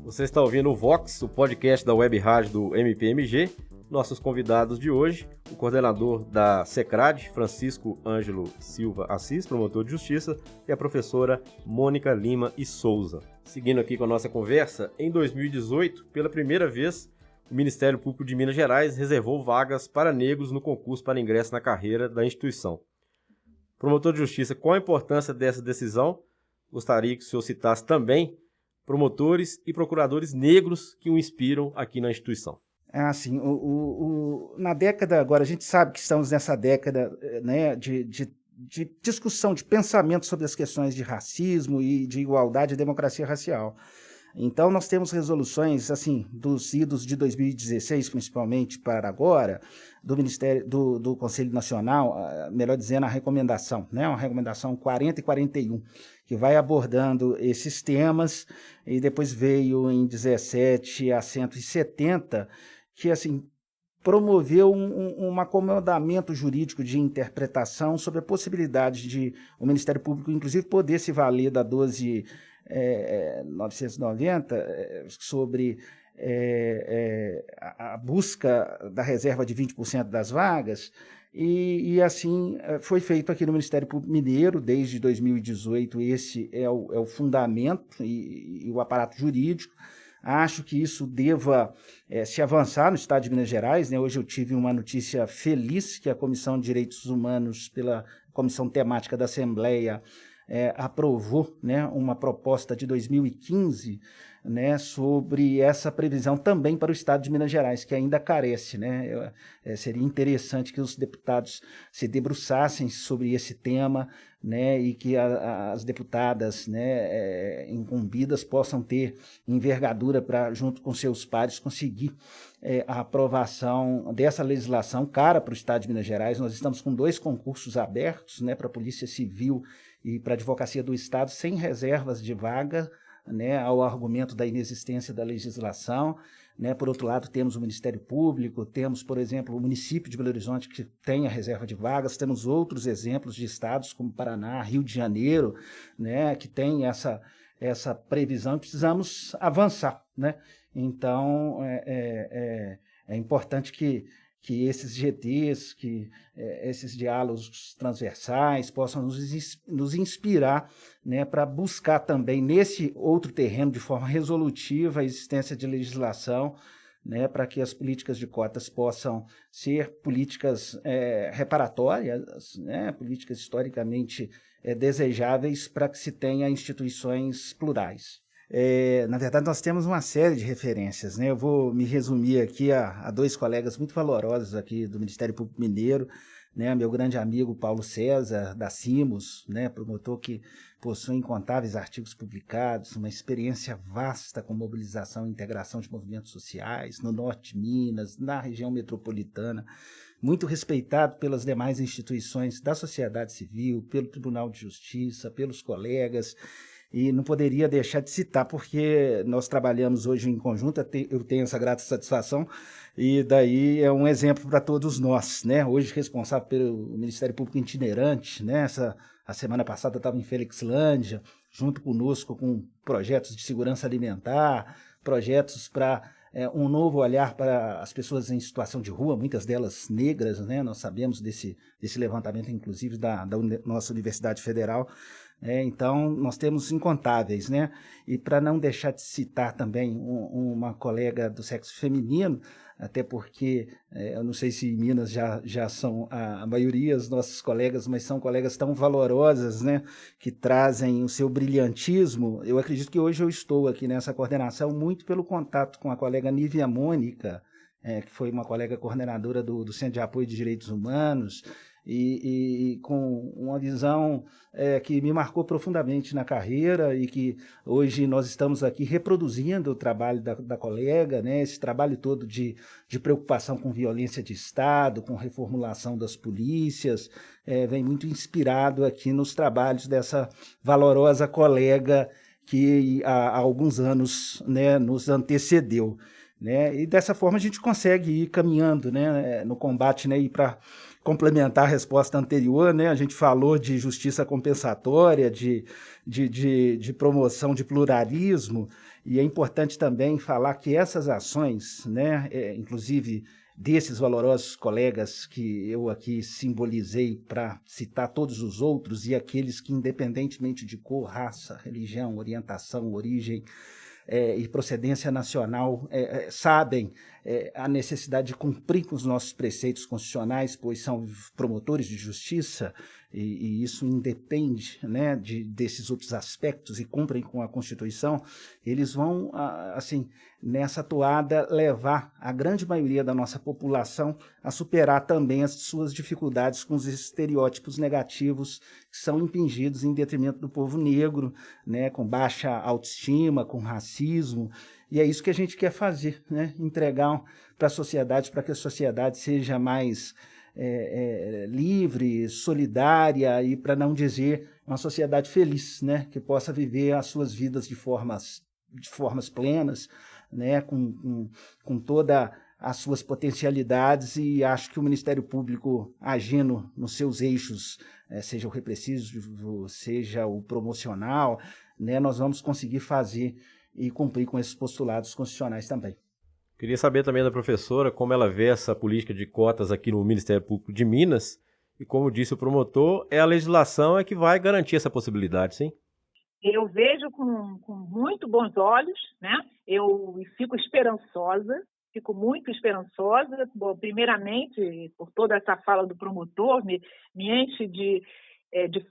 Você está ouvindo o Vox, o podcast da Web Rádio do MPMG. Nossos convidados de hoje, o coordenador da SECRAD, Francisco Ângelo Silva Assis, promotor de justiça, e a professora Mônica Lima e Souza. Seguindo aqui com a nossa conversa, em 2018, pela primeira vez, o Ministério Público de Minas Gerais reservou vagas para negros no concurso para ingresso na carreira da instituição. Promotor de justiça, qual a importância dessa decisão? Gostaria que o senhor citasse também promotores e procuradores negros que o inspiram aqui na instituição. Assim, na década, agora a gente sabe que estamos nessa década, né, de discussão, de pensamento sobre as questões de racismo e de igualdade e democracia racial. Então, nós temos resoluções, assim, dos idos de 2016, principalmente, para agora, do Ministério, do Conselho Nacional, melhor dizendo, a recomendação, né, uma recomendação 40 e 41, que vai abordando esses temas, e depois veio em 17 a 170, que, assim, promoveu um acomodamento jurídico de interpretação sobre a possibilidade de o Ministério Público, inclusive, poder se valer da 12.990 sobre a busca da reserva de 20% das vagas, e assim foi feito aqui no Ministério Público Mineiro, desde 2018, esse é o fundamento e o aparato jurídico. Acho que isso deva se avançar no Estado de Minas Gerais, né? Hoje eu tive uma notícia feliz que a Comissão de Direitos Humanos, pela Comissão Temática da Assembleia, aprovou, né, uma proposta de 2015, né, sobre essa previsão também para o Estado de Minas Gerais, que ainda carece, né? Seria interessante que os deputados se debruçassem sobre esse tema, né, e que as deputadas, né, incumbidas possam ter envergadura para, junto com seus pares, conseguir a aprovação dessa legislação cara para o Estado de Minas Gerais. Nós estamos com 2 concursos abertos, né, para a Polícia Civil e para a Advocacia do Estado, sem reservas de vaga, né, ao argumento da inexistência da legislação, né. Por outro lado, temos o Ministério Público, temos, por exemplo, o município de Belo Horizonte, que tem a reserva de vagas, temos outros exemplos de estados como Paraná, Rio de Janeiro, né, que tem essa previsão, e precisamos avançar, né. Então, é importante que esses GTs, esses diálogos transversais possam nos inspirar, né, para buscar também nesse outro terreno, de forma resolutiva, a existência de legislação, né, para que as políticas de cotas possam ser políticas reparatórias, né, políticas historicamente desejáveis para que se tenha instituições plurais. Na verdade, nós temos uma série de referências, né? Eu vou me resumir aqui a 2 colegas muito valorosos aqui do Ministério Público Mineiro, né? Meu grande amigo Paulo César, da Cimos, né? Promotor que possui incontáveis artigos publicados, uma experiência vasta com mobilização e integração de movimentos sociais no norte de Minas, na região metropolitana, muito respeitado pelas demais instituições da sociedade civil, pelo Tribunal de Justiça, pelos colegas. E não poderia deixar de citar, porque nós trabalhamos hoje em conjunto, eu tenho essa grata satisfação, e daí é um exemplo para todos nós, né? Hoje responsável pelo Ministério Público itinerante, né? A semana passada estava em Felixlândia, junto conosco com projetos de segurança alimentar, projetos para um novo olhar para as pessoas em situação de rua, muitas delas negras, né? Nós sabemos desse levantamento, inclusive, da nossa Universidade Federal. Então, nós temos incontáveis, né? E para não deixar de citar também uma colega do sexo feminino, até porque eu não sei se em Minas já são a maioria os nossos colegas, mas são colegas tão valorosas, né? Que trazem o seu brilhantismo. Eu acredito que hoje eu estou aqui nessa coordenação muito pelo contato com a colega Nívia Mônica, que foi uma colega coordenadora do Centro de Apoio de Direitos Humanos, e com uma visão que me marcou profundamente na carreira, e que hoje nós estamos aqui reproduzindo o trabalho da colega, né? Esse trabalho todo de preocupação com violência de Estado, com reformulação das polícias, vem muito inspirado aqui nos trabalhos dessa valorosa colega que há alguns anos, né, nos antecedeu, né? E dessa forma a gente consegue ir caminhando, né, no combate, né, e para complementar a resposta anterior, né? A gente falou de justiça compensatória, de promoção de pluralismo, e é importante também falar que essas ações, né, inclusive desses valorosos colegas que eu aqui simbolizei para citar todos os outros, e aqueles que, independentemente de cor, raça, religião, orientação, origem e procedência nacional, sabem a necessidade de cumprir com os nossos preceitos constitucionais, pois são promotores de justiça, e isso independe, né, desses outros aspectos, e cumprem com a Constituição. Eles vão, assim, nessa toada, levar a grande maioria da nossa população a superar também as suas dificuldades com os estereótipos negativos que são impingidos em detrimento do povo negro, né, com baixa autoestima, com racismo. E é isso que a gente quer fazer, né? Entregar para a sociedade, para que a sociedade seja mais livre, solidária, e, para não dizer, uma sociedade feliz, né? Que possa viver as suas vidas de formas plenas, né? Com todas as suas potencialidades. E acho que o Ministério Público, agindo nos seus eixos, seja o repressivo, seja o promocional, né? Nós vamos conseguir fazer e cumprir com esses postulados constitucionais também. Queria saber também da professora como ela vê essa política de cotas aqui no Ministério Público de Minas, e como disse o promotor, a legislação que vai garantir essa possibilidade, sim? Eu vejo com muito bons olhos, né? Eu fico esperançosa, fico muito esperançosa. Bom, primeiramente, por toda essa fala do promotor, me enche de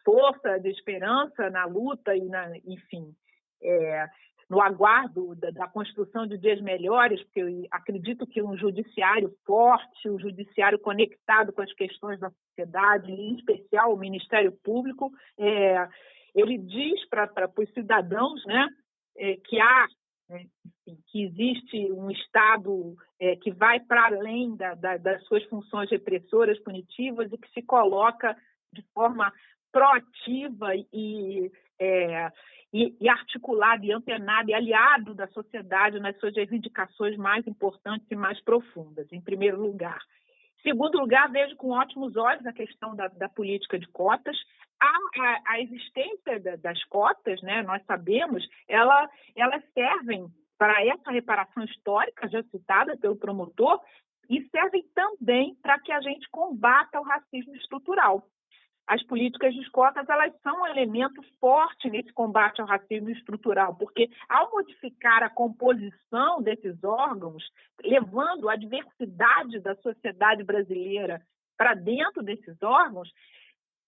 força, de esperança na luta e, enfim, no aguardo da construção de dias melhores, porque eu acredito que um judiciário forte, um judiciário conectado com as questões da sociedade, em especial o Ministério Público, ele diz para os cidadãos, né, que há, que existe um Estado que vai para além das suas funções repressoras, punitivas, e que se coloca de forma proativa e articulado e antenado e aliado da sociedade nas suas reivindicações mais importantes e mais profundas, em primeiro lugar. Em segundo lugar, vejo com ótimos olhos a questão da política de cotas. A existência das cotas, né, nós sabemos, elas servem para essa reparação histórica, já citada pelo promotor, e servem também para que a gente combata o racismo estrutural. As políticas de cotas, elas são um elemento forte nesse combate ao racismo estrutural, porque ao modificar a composição desses órgãos, levando a diversidade da sociedade brasileira para dentro desses órgãos,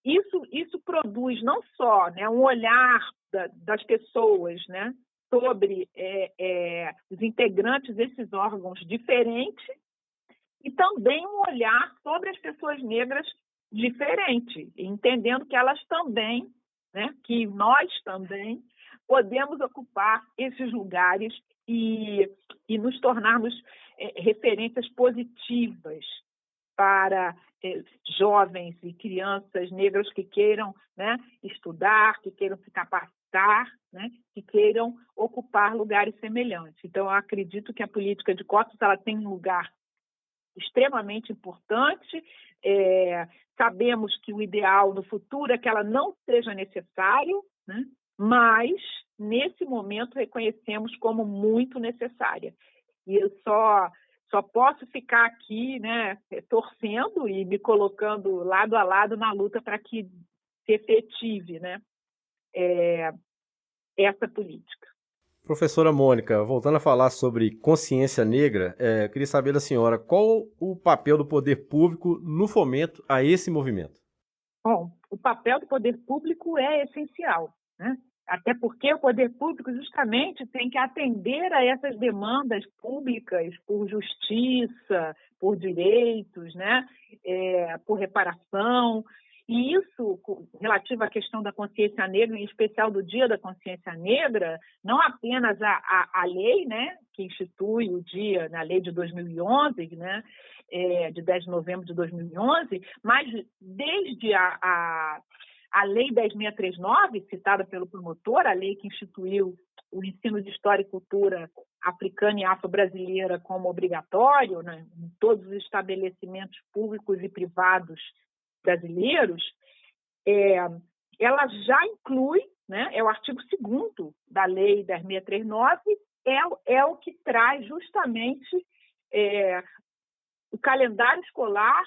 isso produz não só, né, um olhar das pessoas, né, sobre os integrantes desses órgãos diferente, e também um olhar sobre as pessoas negras diferente, entendendo que elas também, né, que nós também podemos ocupar esses lugares e nos tornarmos referências positivas para jovens e crianças negras que queiram, né, estudar, que queiram se capacitar, né, que queiram ocupar lugares semelhantes. Então, eu acredito que a política de cotas ela tem um lugar extremamente importante. Sabemos que o ideal no futuro é que ela não seja necessária, né? Mas, nesse momento, reconhecemos como muito necessária. E eu só posso ficar aqui, né, torcendo e me colocando lado a lado na luta para que se efetive, né, essa política. Professora Mônica, voltando a falar sobre consciência negra, eu queria saber da senhora qual o papel do poder público no fomento a esse movimento. Bom, o papel do poder público é essencial, né? Até porque o poder público justamente tem que atender a essas demandas públicas por justiça, por direitos, né? Por reparação. E isso, relativo à questão da consciência negra, em especial do Dia da Consciência Negra, não apenas a lei, né, que institui o dia, na lei de 2011, né, de 10 de novembro de 2011, mas desde a lei 10.639, citada pelo promotor, a lei que instituiu o ensino de História e Cultura africana e afro-brasileira como obrigatório, né, em todos os estabelecimentos públicos e privados brasileiros, ela já inclui, né, é o artigo 2º da Lei 10.639, é o que traz justamente o calendário escolar,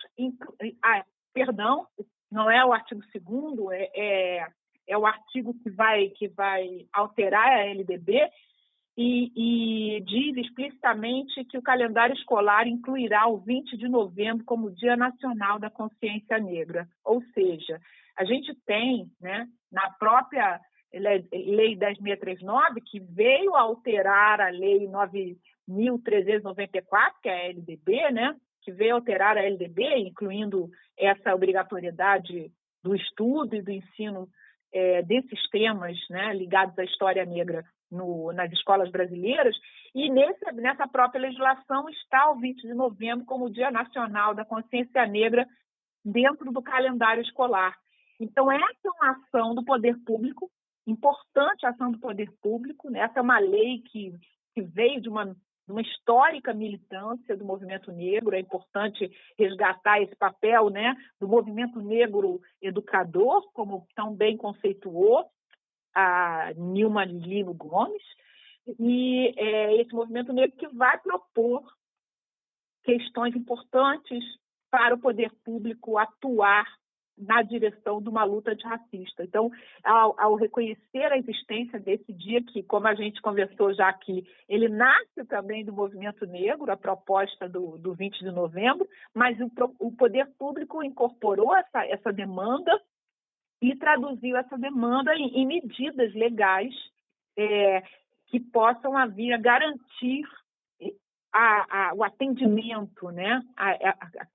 perdão, não é o artigo 2º, é o artigo que vai alterar a LDB, e diz explicitamente que o calendário escolar incluirá o 20 de novembro como Dia Nacional da Consciência Negra. Ou seja, a gente tem, né, na própria Lei 10.639, que veio alterar a Lei 9.394, que é a LDB, né, que veio alterar a LDB, incluindo essa obrigatoriedade do estudo e do ensino desses temas, né, ligados à história negra nas escolas brasileiras, e nessa própria legislação está o 20 de novembro como Dia Nacional da Consciência Negra dentro do calendário escolar. Então, essa é uma ação do poder público, importante ação do poder público, né? Essa é uma lei que veio de uma histórica militância do movimento negro. É importante resgatar esse papel, né, do movimento negro educador, como tão bem conceituou a Nilma Lino Gomes, e esse movimento negro que vai propor questões importantes para o poder público atuar na direção de uma luta antirracista. Então, ao reconhecer a existência desse dia, que, como a gente conversou já aqui, ele nasce também do movimento negro, a proposta do 20 de novembro, mas o poder público incorporou essa demanda e traduziu essa demanda em medidas legais que possam vir a garantir o atendimento, né?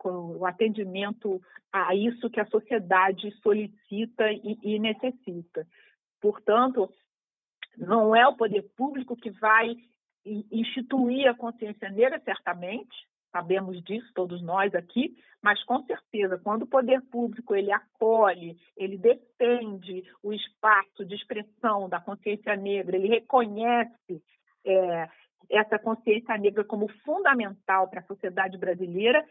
O atendimento a isso que a sociedade solicita e necessita. Portanto, não é o poder público que vai instituir a consciência negra, certamente, sabemos disso, todos nós aqui, mas com certeza, quando o poder público ele acolhe, ele defende o espaço de expressão da consciência negra, ele reconhece essa consciência negra como fundamental para a sociedade brasileira,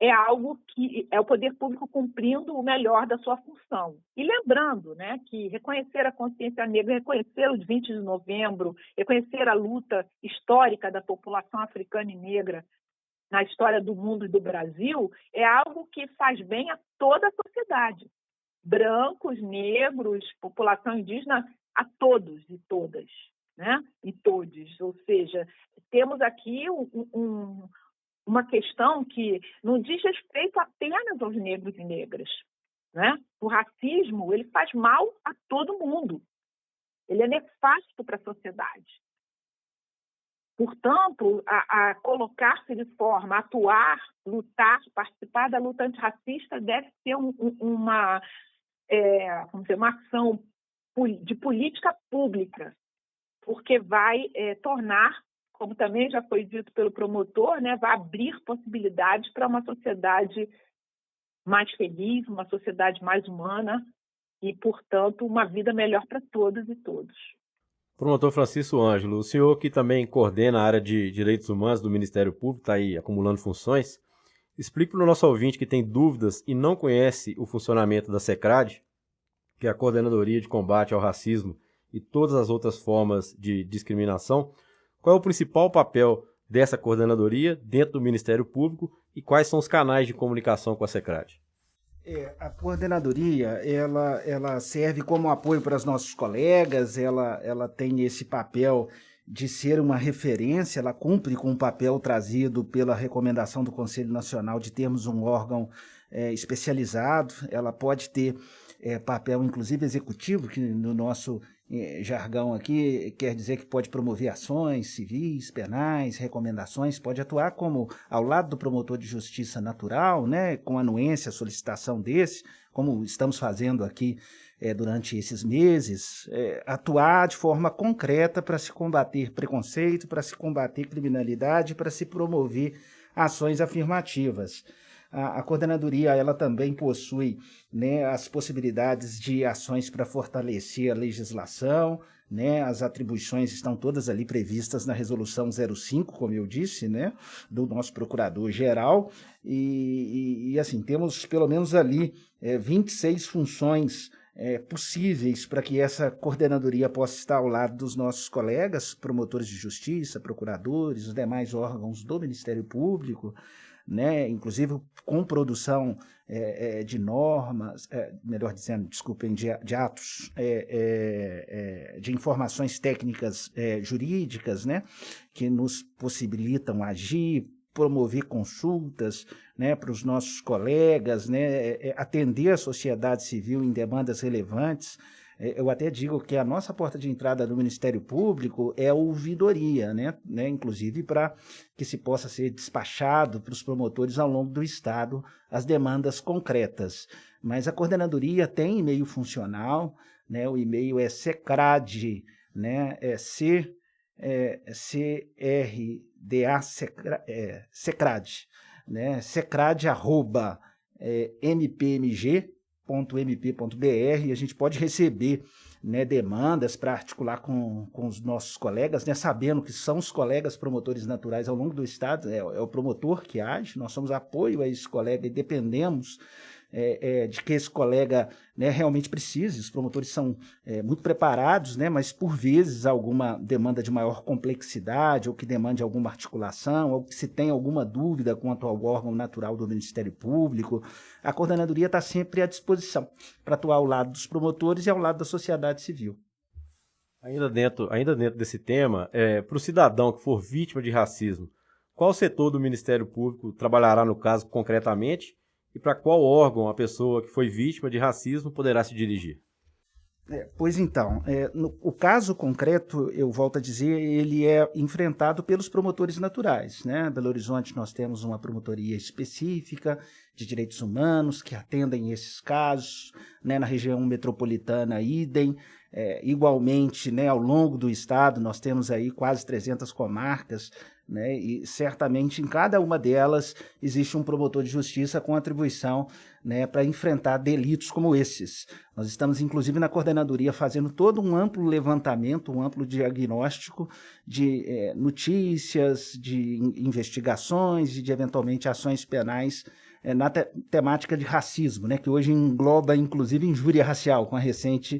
é algo que é o poder público cumprindo o melhor da sua função. E lembrando, né, que reconhecer a consciência negra, reconhecer os 20 de novembro, reconhecer a luta histórica da população africana e negra na história do mundo e do Brasil, é algo que faz bem a toda a sociedade. Brancos, negros, população indígena, a todos e todas, né? E todos. Ou seja, temos aqui uma questão que não diz respeito apenas aos negros e negras, né? O racismo, ele faz mal a todo mundo. Ele é nefasto para a sociedade. Portanto, a colocar-se de forma, atuar, lutar, participar da luta antirracista deve ser uma ação de política pública, porque vai tornar, como também já foi dito pelo promotor, né, vai abrir possibilidades para uma sociedade mais feliz, uma sociedade mais humana e, portanto, uma vida melhor para todas e todos. Promotor Francisco Ângelo, o senhor que também coordena a área de direitos humanos do Ministério Público, está aí acumulando funções, explique para o nosso ouvinte que tem dúvidas e não conhece o funcionamento da SECRAD, que é a Coordenadoria de Combate ao Racismo e todas as outras formas de discriminação, qual é o principal papel dessa coordenadoria dentro do Ministério Público e quais são os canais de comunicação com a SECRAD? A coordenadoria, ela serve como apoio para os nossos colegas, ela tem esse papel de ser uma referência, ela cumpre com o papel trazido pela recomendação do Conselho Nacional de termos um órgão especializado, ela pode ter papel, inclusive, executivo, que no nosso jargão aqui quer dizer que pode promover ações civis, penais, recomendações, pode atuar como ao lado do promotor de justiça natural, né, com anuência, solicitação desse, como estamos fazendo aqui durante esses meses, atuar de forma concreta para se combater preconceito, para se combater criminalidade, para se promover ações afirmativas. A coordenadoria ela também possui, né, as possibilidades de ações para fortalecer a legislação, né? As atribuições estão todas ali previstas na Resolução 05, como eu disse, né? Do nosso Procurador-Geral, e assim, temos pelo menos ali 26 funções possíveis para que essa coordenadoria possa estar ao lado dos nossos colegas, promotores de justiça, procuradores, os demais órgãos do Ministério Público, né, inclusive com produção de normas, melhor dizendo, desculpem, de atos, de informações técnicas jurídicas, né, que nos possibilitam agir, promover consultas, né, para os nossos colegas, né, atender a sociedade civil em demandas relevantes. Eu até digo que a nossa porta de entrada do Ministério Público é a ouvidoria, né, inclusive para que se possa ser despachado para os promotores ao longo do Estado as demandas concretas. Mas a coordenadoria tem e-mail funcional, né, o e-mail é secrad, né, secrad, né, secrad@mpmg.mp.br, e a gente pode receber, né, demandas para articular com os nossos colegas, né, sabendo que são os colegas promotores naturais ao longo do Estado, é o promotor que age, nós somos apoio a esse colega e dependemos de que esse colega, né, realmente precise. Os promotores são muito preparados, né, mas por vezes alguma demanda de maior complexidade, ou que demande alguma articulação, ou que se tem alguma dúvida quanto ao órgão natural do Ministério Público, a coordenadoria está sempre à disposição para atuar ao lado dos promotores e ao lado da sociedade civil. Ainda dentro desse tema, para o cidadão que for vítima de racismo, qual setor do Ministério Público trabalhará no caso concretamente? E para qual órgão a pessoa que foi vítima de racismo poderá se dirigir? Pois então, o caso concreto, eu volto a dizer, ele é enfrentado pelos promotores naturais, né? Em Belo Horizonte nós temos uma promotoria específica de direitos humanos que atendem esses casos, né? Na região metropolitana, idem. Igualmente, né, ao longo do estado, nós temos aí quase 300 comarcas, né, e certamente em cada uma delas existe um promotor de justiça com atribuição, né, para enfrentar delitos como esses. Nós estamos, inclusive, na coordenadoria fazendo todo um amplo levantamento, um amplo diagnóstico de notícias, de investigações e de, eventualmente, ações penais na temática de racismo, né, que hoje engloba, inclusive, injúria racial, com a recente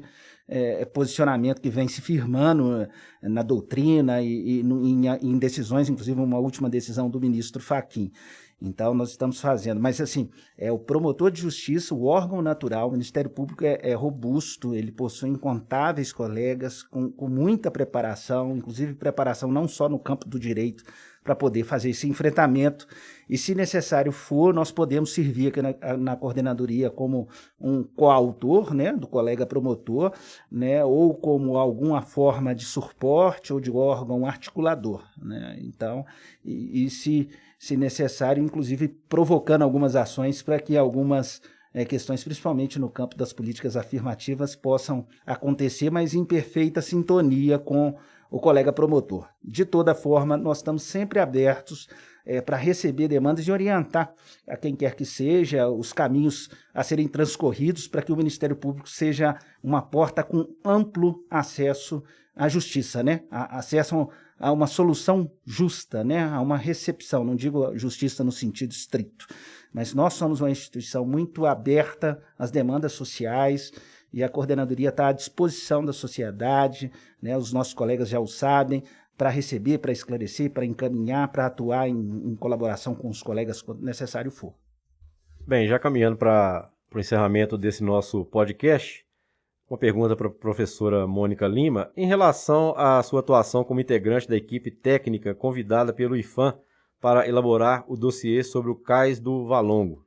posicionamento que vem se firmando na doutrina e em decisões, inclusive uma última decisão do ministro Fachin. Então, nós estamos fazendo. Mas, assim, o promotor de justiça, o órgão natural, o Ministério Público é robusto, ele possui incontáveis colegas com muita preparação, inclusive preparação não só no campo do direito, para poder fazer esse enfrentamento. E, se necessário for, nós podemos servir aqui na coordenadoria como um coautor, né, do colega promotor, né, ou como alguma forma de suporte ou de órgão articulador, né? Então, se necessário, inclusive provocando algumas ações para que algumas questões, principalmente no campo das políticas afirmativas, possam acontecer, mas em perfeita sintonia com o colega promotor. De toda forma, nós estamos sempre abertos para receber demandas e orientar a quem quer que seja os caminhos a serem transcorridos para que o Ministério Público seja uma porta com amplo acesso à justiça, né? Acesso a uma solução justa, né? A uma recepção, não digo justiça no sentido estrito, mas nós somos uma instituição muito aberta às demandas sociais, e a coordenadoria está à disposição da sociedade, né? Os nossos colegas já o sabem, para receber, para esclarecer, para encaminhar, para atuar em colaboração com os colegas quando necessário for. Bem, já caminhando para o encerramento desse nosso podcast, uma pergunta para a professora Mônica Lima, em relação à sua atuação como integrante da equipe técnica convidada pelo IPHAN para elaborar o dossiê sobre o cais do Valongo.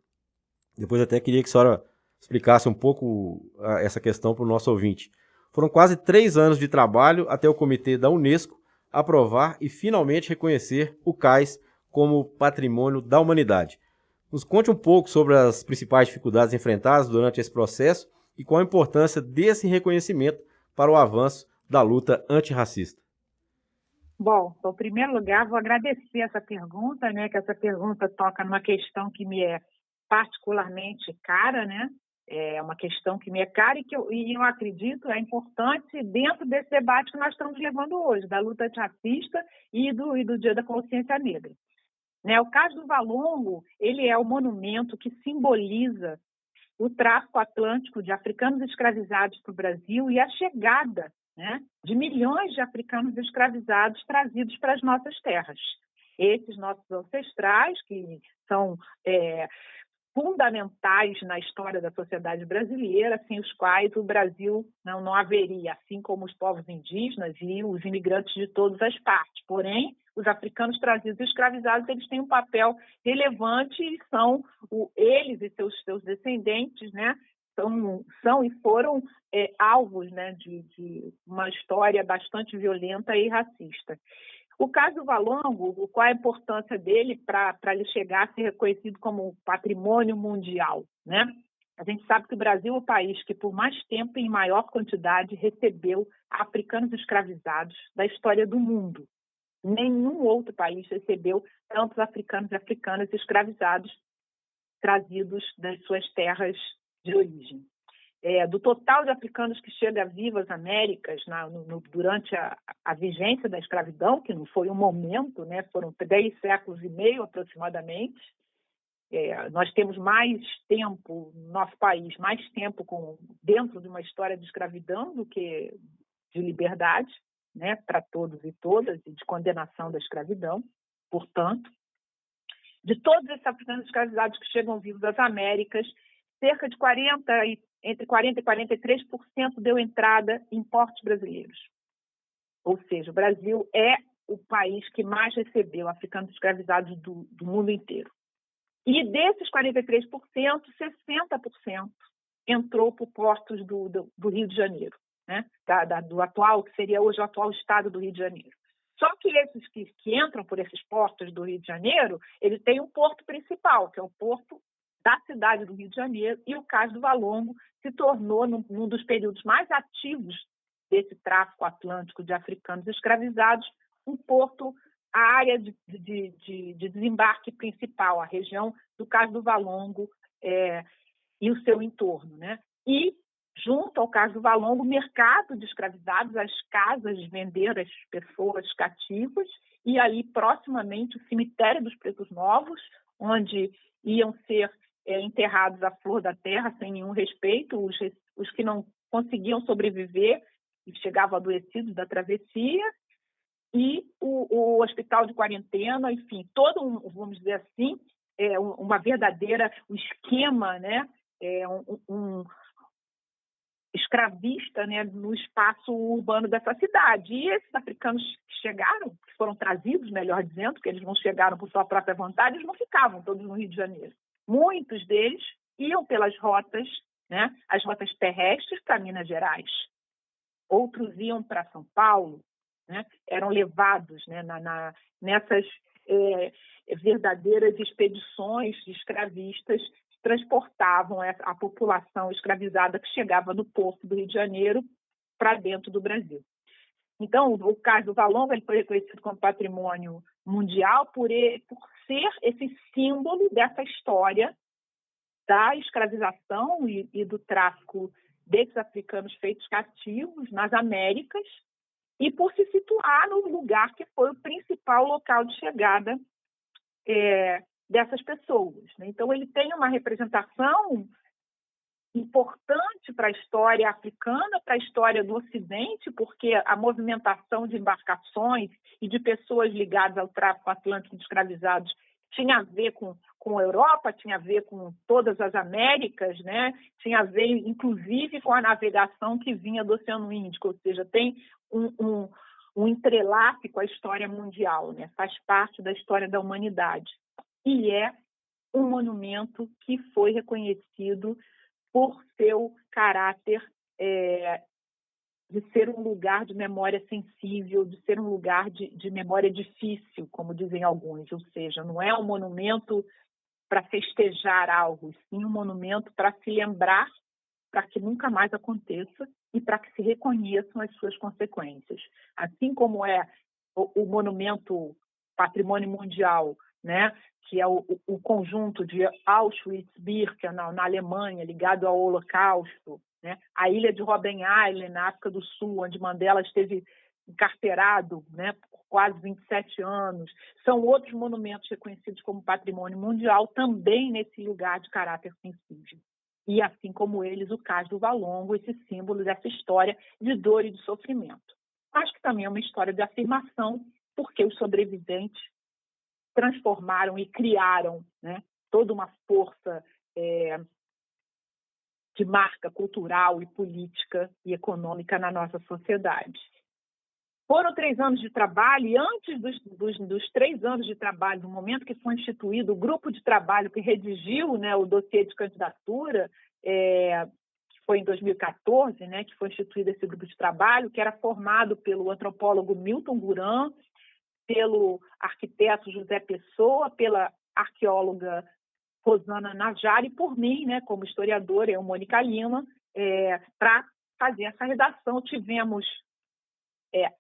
Depois até queria que a senhora explicasse um pouco essa questão para o nosso ouvinte. Foram quase 3 anos de trabalho até o comitê da Unesco aprovar e finalmente reconhecer o cais como patrimônio da humanidade. Nos conte um pouco sobre as principais dificuldades enfrentadas durante esse processo e qual a importância desse reconhecimento para o avanço da luta antirracista. Bom, em primeiro lugar, vou agradecer essa pergunta, né, que essa pergunta toca numa questão que me é particularmente cara, né? É uma questão que me é cara e eu acredito é importante dentro desse debate que nós estamos levando hoje, da luta antirracista e do Dia da Consciência Negra. Né? O caso do Valongo, ele é o monumento que simboliza o tráfico atlântico de africanos escravizados para o Brasil e a chegada, né, de milhões de africanos escravizados trazidos para as nossas terras. Esses nossos ancestrais, que são fundamentais na história da sociedade brasileira, sem os quais o Brasil não haveria, assim como os povos indígenas e os imigrantes de todas as partes. Porém, os africanos trazidos e escravizados, eles têm um papel relevante e são eles e seus descendentes, né, são e foram alvos, né, de uma história bastante violenta e racista. O caso do Valongo, qual é a importância dele para ele chegar a ser reconhecido como patrimônio mundial, né? A gente sabe que o Brasil é o país que, por mais tempo e em maior quantidade, recebeu africanos escravizados da história do mundo. Nenhum outro país recebeu tantos africanos e africanas escravizados trazidos das suas terras de origem. Do total de africanos que chega vivo às Américas durante a vigência da escravidão, que não foi um momento, né, foram 10 séculos e meio aproximadamente, nós temos mais tempo, no nosso país, mais tempo dentro de uma história de escravidão do que de liberdade, né, para todos e todas, e de condenação da escravidão. Portanto, de todos esses africanos escravizados que chegam vivos às Américas, cerca de entre 40% e 43% deu entrada em portos brasileiros. Ou seja, o Brasil é o país que mais recebeu africanos escravizados do mundo inteiro. E desses 43%, 60% entrou por portos do Rio de Janeiro, né? Do atual, que seria hoje o atual estado do Rio de Janeiro. Só que esses que entram por esses portos do Rio de Janeiro, ele tem um porto principal, que é o porto da cidade do Rio de Janeiro, e o caso do Valongo se tornou, num dos períodos mais ativos desse tráfico atlântico de africanos escravizados, um porto, a área de desembarque principal, a região do caso do Valongo e o seu entorno, né? E, junto ao caso do Valongo, o mercado de escravizados, as casas de vender as pessoas cativas, e ali, proximamente, o cemitério dos Pretos Novos, onde iam ser enterrados à flor da terra, sem nenhum respeito, os que não conseguiam sobreviver e chegavam adoecidos da travessia, e o hospital de quarentena, enfim, vamos dizer assim, uma verdadeira esquema, né, um escravista, né, no espaço urbano dessa cidade. E esses africanos que chegaram, que foram trazidos, melhor dizendo, porque eles não chegaram por sua própria vontade, eles não ficavam todos no Rio de Janeiro. Muitos deles iam pelas rotas, né, as rotas terrestres para Minas Gerais. Outros iam para São Paulo, né, eram levados, né, nessas verdadeiras expedições escravistas, transportavam a população escravizada que chegava no porto do Rio de Janeiro para dentro do Brasil. Então, o caso do Valongo, ele foi reconhecido como patrimônio mundial por ser esse símbolo dessa história da escravização e do tráfico desses africanos feitos cativos nas Américas e por se situar no lugar que foi o principal local de chegada dessas pessoas, né? Então, ele tem uma representação importante para a história africana, para a história do Ocidente, porque a movimentação de embarcações e de pessoas ligadas ao tráfico atlântico de escravizados tinha a ver com a Europa, tinha a ver com todas as Américas, né? Tinha a ver, inclusive, com a navegação que vinha do Oceano Índico, ou seja, tem um entrelace com a história mundial, né? Faz parte da história da humanidade. E é um monumento que foi reconhecido por seu caráter de ser um lugar de memória sensível, de ser um lugar de memória difícil, como dizem alguns, ou seja, não é um monumento para festejar algo, sim um monumento para se lembrar, para que nunca mais aconteça e para que se reconheçam as suas consequências. Assim como é o monumento patrimônio mundial, né, que é o conjunto de Auschwitz-Birkenau, na Alemanha, ligado ao Holocausto, né, a ilha de Robben Island, na África do Sul, onde Mandela esteve encarcerado, né, por quase 27 anos, são outros monumentos reconhecidos como patrimônio mundial, também nesse lugar de caráter sensível. E, assim como eles, o Cais do Valongo, esse símbolo dessa história de dor e de sofrimento. Acho que também é uma história de afirmação, porque os sobreviventes transformaram e criaram, né, toda uma força de marca cultural e política e econômica na nossa sociedade. Foram 3 anos de trabalho, e antes dos 3 anos de trabalho, no momento que foi instituído o grupo de trabalho que redigiu, né, o dossiê de candidatura, que foi em 2014, né, que foi instituído esse grupo de trabalho, que era formado pelo antropólogo Milton Guran, pelo arquiteto José Pessoa, pela arqueóloga Rosana Najjar e por mim, né, como historiadora, eu, Mônica Lima, para fazer essa redação. Tivemos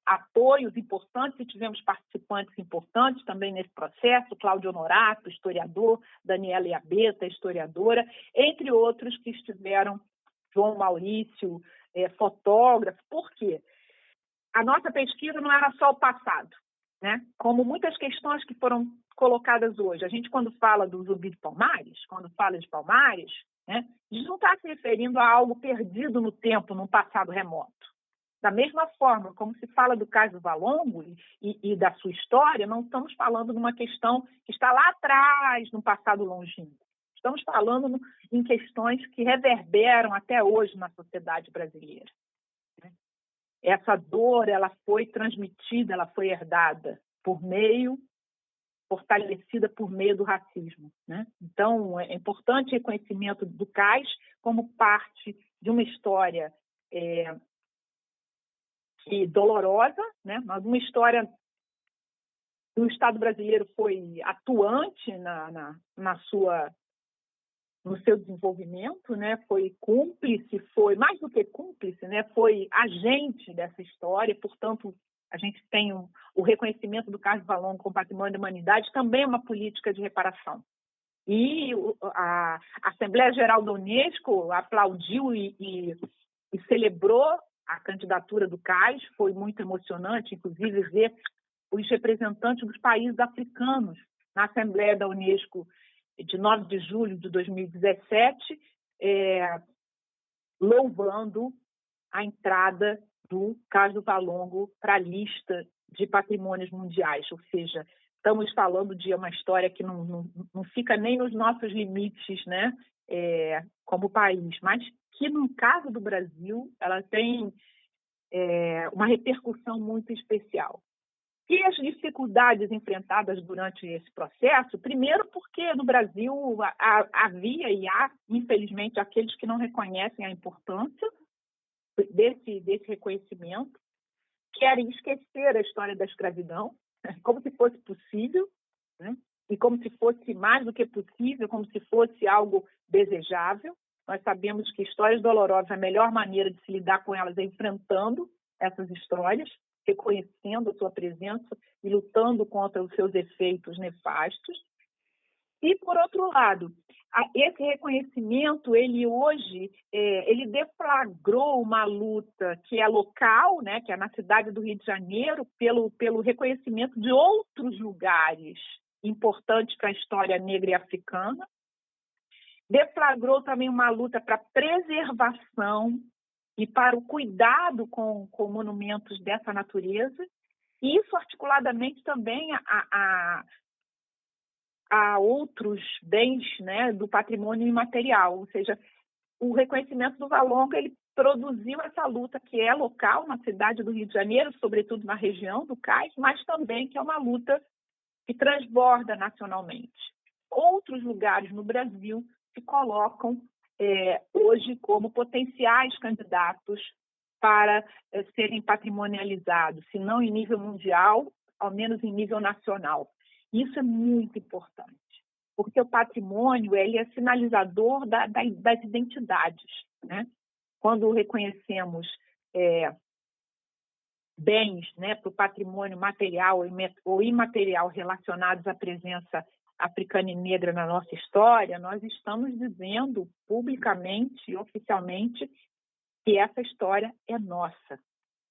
apoios importantes e tivemos participantes importantes também nesse processo, Cláudio Honorato, historiador, Daniela Iabeta, historiadora, entre outros que estiveram, João Maurício, fotógrafo. Por quê? A nossa pesquisa não era só o passado, né? Como muitas questões que foram colocadas hoje. A gente, quando fala do Zumbi de Palmares, quando fala de Palmares, né, a gente não está se referindo a algo perdido no tempo, num passado remoto. Da mesma forma, como se fala do Cais do Valongo e da sua história, não estamos falando de uma questão que está lá atrás, num passado longínquo. Estamos falando em questões que reverberam até hoje na sociedade brasileira. Essa dor, ela foi transmitida, ela foi herdada fortalecida por meio do racismo, né? Então, é importante o reconhecimento do Cais como parte de uma história dolorosa, né? Mas uma história que o Estado brasileiro foi atuante no seu desenvolvimento, né? Foi cúmplice, foi mais do que cúmplice, né? Foi agente dessa história. Portanto, a gente tem o reconhecimento do Cais do Valongo como patrimônio da humanidade, também é uma política de reparação. E a Assembleia Geral da Unesco aplaudiu e celebrou a candidatura do Cais. Foi muito emocionante, inclusive, ver os representantes dos países africanos na Assembleia da Unesco de 9 de julho de 2017, louvando a entrada do Cais do Valongo para a lista de patrimônios mundiais. Ou seja, estamos falando de uma história que não fica nem nos nossos limites, né, como país, mas que, no caso do Brasil, ela tem uma repercussão muito especial. E as dificuldades enfrentadas durante esse processo, primeiro porque no Brasil havia e há, infelizmente, aqueles que não reconhecem a importância desse reconhecimento, querem esquecer a história da escravidão, como se fosse possível, né? E como se fosse mais do que possível, como se fosse algo desejável. Nós sabemos que histórias dolorosas, a melhor maneira de se lidar com elas é enfrentando essas histórias, reconhecendo a sua presença e lutando contra os seus efeitos nefastos. E, por outro lado, esse reconhecimento, ele hoje, ele deflagrou uma luta que é local, né, que é na cidade do Rio de Janeiro, pelo reconhecimento de outros lugares importantes para a história negra e africana. Deflagrou também uma luta para a preservação e para o cuidado com monumentos dessa natureza, e isso articuladamente também a outros bens, né, do patrimônio imaterial. Ou seja, o reconhecimento do Valongo, ele produziu essa luta que é local na cidade do Rio de Janeiro, sobretudo na região do Cais, mas também que é uma luta que transborda nacionalmente. Outros lugares no Brasil se colocam hoje como potenciais candidatos para serem patrimonializados, se não em nível mundial, ao menos em nível nacional. Isso é muito importante, porque o patrimônio, ele é sinalizador das identidades, né? Quando reconhecemos bens, né, para o patrimônio material ou imaterial relacionados à presença africana e negra na nossa história, nós estamos dizendo publicamente e oficialmente que essa história é nossa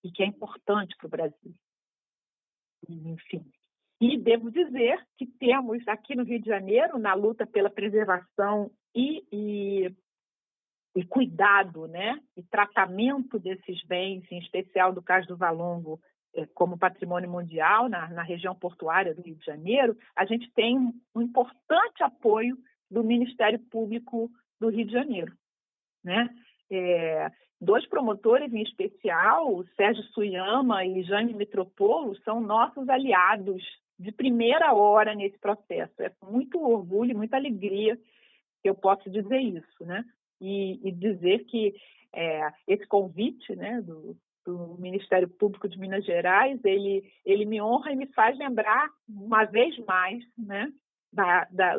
e que é importante para o Brasil. Enfim. E devo dizer que temos aqui no Rio de Janeiro, na luta pela preservação e cuidado, né, e tratamento desses bens, em especial do Cais do Valongo, como patrimônio mundial na região portuária do Rio de Janeiro, a gente tem um importante apoio do Ministério Público do Rio de Janeiro, né? Dois promotores em especial, o Sérgio Suyama e Jane Mitropolo, são nossos aliados de primeira hora nesse processo. É com muito orgulho e muita alegria que eu posso dizer isso, né? E dizer que esse convite, né, do Ministério Público de Minas Gerais, ele me honra e me faz lembrar, uma vez mais, né,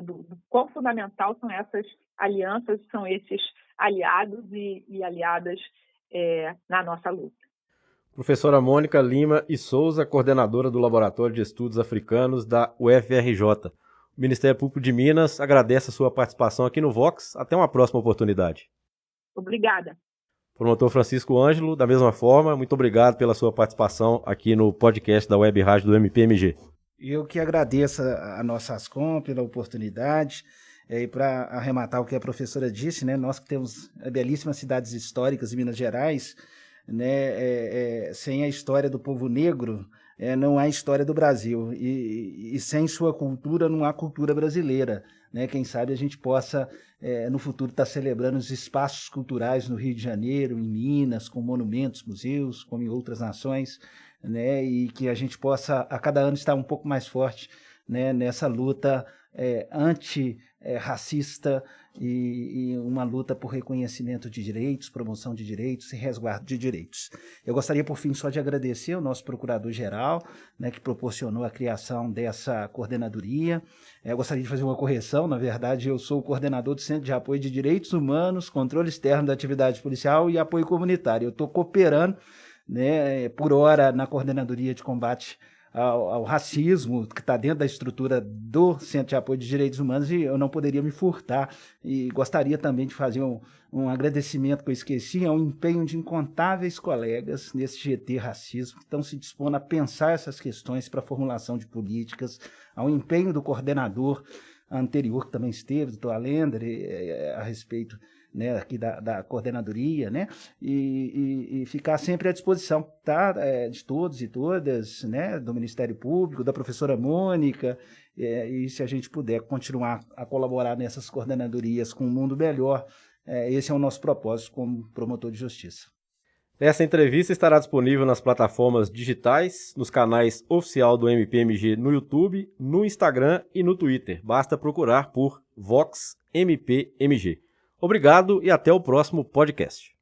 do quão fundamental são essas alianças, são esses aliados e aliadas na nossa luta. Professora Mônica Lima e Souza, coordenadora do Laboratório de Estudos Africanos da UFRJ. O Ministério Público de Minas agradece a sua participação aqui no Vox. Até uma próxima oportunidade. Obrigada. Promotor Francisco Ângelo, da mesma forma, muito obrigado pela sua participação aqui no podcast da Web Rádio do MPMG. Eu que agradeço a nossa Ascom pela oportunidade. E para arrematar o que a professora disse, né, nós que temos belíssimas cidades históricas em Minas Gerais, né, sem a história do povo negro, não há história do Brasil, e sem sua cultura não há cultura brasileira, né? Quem sabe a gente possa, no futuro, estar celebrando os espaços culturais no Rio de Janeiro, em Minas, com monumentos, museus, como em outras nações, né? E que a gente possa, a cada ano, estar um pouco mais forte, né, nessa luta anti-racista e uma luta por reconhecimento de direitos, promoção de direitos e resguardo de direitos. Eu gostaria, por fim, só de agradecer ao nosso procurador-geral, né, que proporcionou a criação dessa coordenadoria. Eu gostaria de fazer uma correção, na verdade, eu sou o coordenador do Centro de Apoio de Direitos Humanos, Controle Externo da Atividade Policial e Apoio Comunitário. Eu estou cooperando, né, por hora na Coordenadoria de Combate ao racismo, que está dentro da estrutura do Centro de Apoio de Direitos Humanos, e eu não poderia me furtar. E gostaria também de fazer um agradecimento que eu esqueci ao empenho de incontáveis colegas nesse GT Racismo, que estão se dispondo a pensar essas questões para a formulação de políticas, ao empenho do coordenador anterior, que também esteve, doutor Alendre, a respeito, né, aqui da coordenadoria, né, e ficar sempre à disposição, tá, de todos e todas, né, do Ministério Público, da professora Mônica, e se a gente puder continuar a colaborar nessas coordenadorias com um mundo melhor, esse é o nosso propósito como promotor de justiça. Essa entrevista estará disponível nas plataformas digitais, nos canais oficial do MPMG no YouTube, no Instagram e no Twitter. Basta procurar por Vox MPMG. Obrigado e até o próximo podcast.